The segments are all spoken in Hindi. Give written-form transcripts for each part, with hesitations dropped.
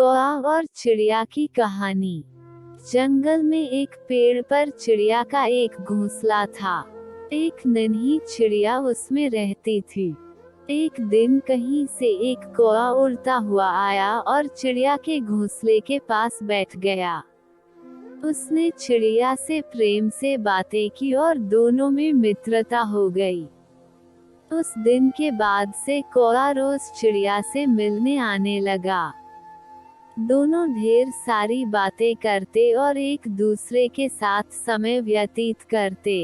कौआ और चिड़िया की कहानी। जंगल में एक पेड़ पर चिड़िया का एक घोंसला था। एक नन्ही चिड़िया उसमें रहती थी। एक दिन कहीं से एक कौआ उड़ता हुआ आया और चिड़िया के घोंसले के पास बैठ गया। उसने चिड़िया से प्रेम से बातें की और दोनों में मित्रता हो गई। उस दिन के बाद से कौआ रोज चिड़िया से मिलने आने लगा। दोनों ढेर सारी बातें करते और एक दूसरे के साथ समय व्यतीत करते।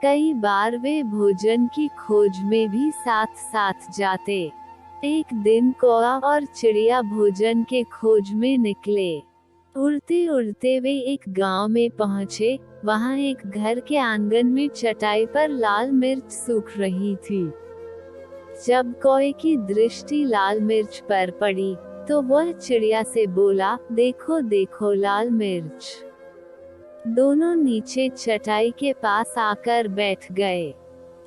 कई बार वे भोजन की खोज में भी साथ साथ जाते। एक दिन कौआ और चिड़िया भोजन के खोज में निकले। उड़ते उड़ते वे एक गांव में पहुंचे। वहां एक घर के आंगन में चटाई पर लाल मिर्च सूख रही थी। जब कौए की दृष्टि लाल मिर्च पर पड़ी तो वह चिड़िया से बोला, देखो देखो लाल मिर्च। दोनों नीचे चटाई के पास आकर बैठ गए।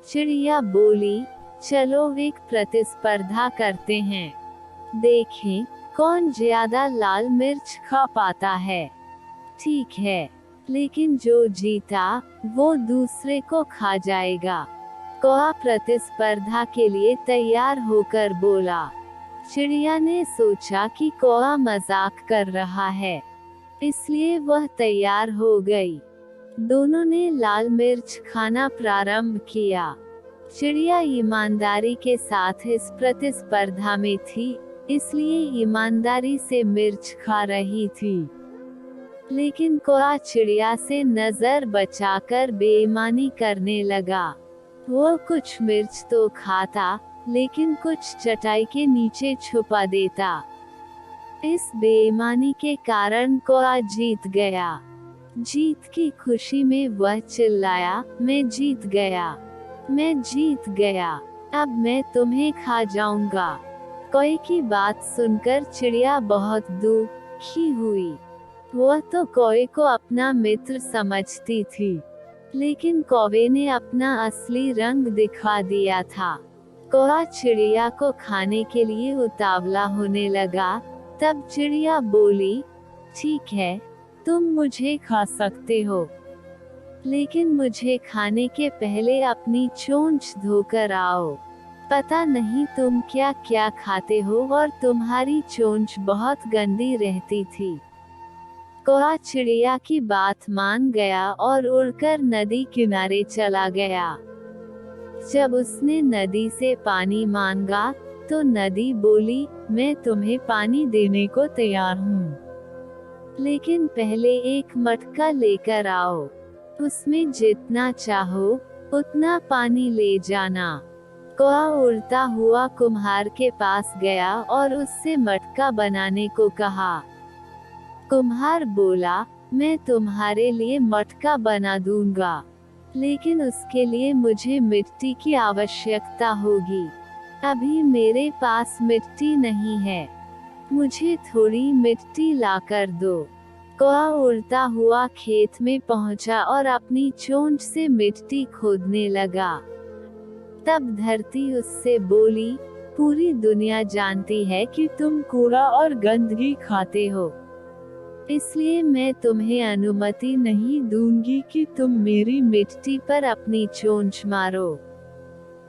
चिड़िया बोली, चलो एक प्रतिस्पर्धा करते हैं। देखें कौन ज्यादा लाल मिर्च खा पाता है। ठीक है, लेकिन जो जीता वो दूसरे को खा जाएगा। कौआ प्रतिस्पर्धा के लिए तैयार होकर बोला। चिड़िया ने सोचा कि कौआ मजाक कर रहा है, इसलिए वह तैयार हो गई। दोनों ने लाल मिर्च खाना प्रारंभ किया। चिड़िया ईमानदारी के साथ इस प्रतिस्पर्धा में थी, इसलिए ईमानदारी से मिर्च खा रही थी। लेकिन कौआ चिड़िया से नजर बचाकर बेईमानी करने लगा। वो कुछ मिर्च तो खाता, लेकिन कुछ चटाई के नीचे छुपा देता। इस बेईमानी के कारण कौआ जीत गया। जीत की खुशी में वह चिल्लाया, मैं जीत गया, मैं जीत गया, अब मैं तुम्हें खा जाऊंगा। कौए की बात सुनकर चिड़िया बहुत दुखी हुई। वह तो कौए को अपना मित्र समझती थी, लेकिन कौवे ने अपना असली रंग दिखा दिया था। कौआ चिड़िया को खाने के लिए उतावला होने लगा। तब चिड़िया बोली, ठीक है, तुम मुझे खा सकते हो, लेकिन मुझे खाने के पहले अपनी चोंच धोकर आओ। पता नहीं तुम क्या क्या खाते हो और तुम्हारी चोंच बहुत गंदी रहती थी। कौआ चिड़िया की बात मान गया और उड़कर नदी किनारे चला गया। जब उसने नदी से पानी मांगा तो नदी बोली, मैं तुम्हें पानी देने को तैयार हूँ, लेकिन पहले एक मटका लेकर आओ। उसमें जितना चाहो उतना पानी ले जाना। कौआ उड़ता हुआ कुम्हार के पास गया और उससे मटका बनाने को कहा। कुम्हार बोला, मैं तुम्हारे लिए मटका बना दूंगा, लेकिन उसके लिए मुझे मिट्टी की आवश्यकता होगी। अभी मेरे पास मिट्टी नहीं है, मुझे थोड़ी मिट्टी लाकर दो। कौआ उड़ता हुआ खेत में पहुंचा और अपनी चोंच से मिट्टी खोदने लगा। तब धरती उससे बोली, पूरी दुनिया जानती है कि तुम कूड़ा और गंदगी खाते हो, इसलिए मैं तुम्हें अनुमति नहीं दूंगी कि तुम मेरी मिट्टी पर अपनी चोंच मारो।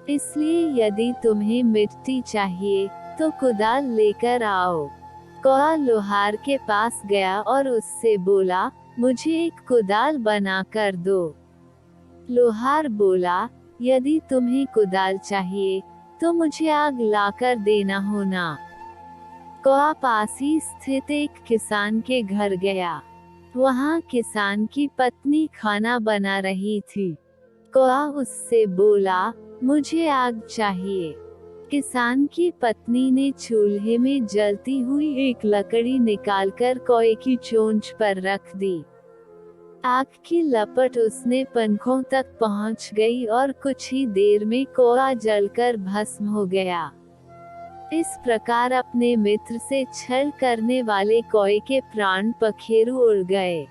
इसलिए यदि तुम्हें मिट्टी चाहिए तो कुदाल लेकर आओ। कौआ लोहार के पास गया और उससे बोला, मुझे एक कुदाल बना कर दो। लोहार बोला, यदि तुम्हें कुदाल चाहिए तो मुझे आग लाकर देना होना। कौआ पास ही स्थित एक किसान के घर गया। वहाँ किसान की पत्नी खाना बना रही थी। कौआ उससे बोला, मुझे आग चाहिए। किसान की पत्नी ने चूल्हे में जलती हुई एक लकड़ी निकालकर कौए की चोंच पर रख दी। आग की लपट उसने पंखों तक पहुंच गई और कुछ ही देर में कौआ जलकर भस्म हो गया। इस प्रकार अपने मित्र से छल करने वाले कौए के प्राण पखेरु उड़ गए।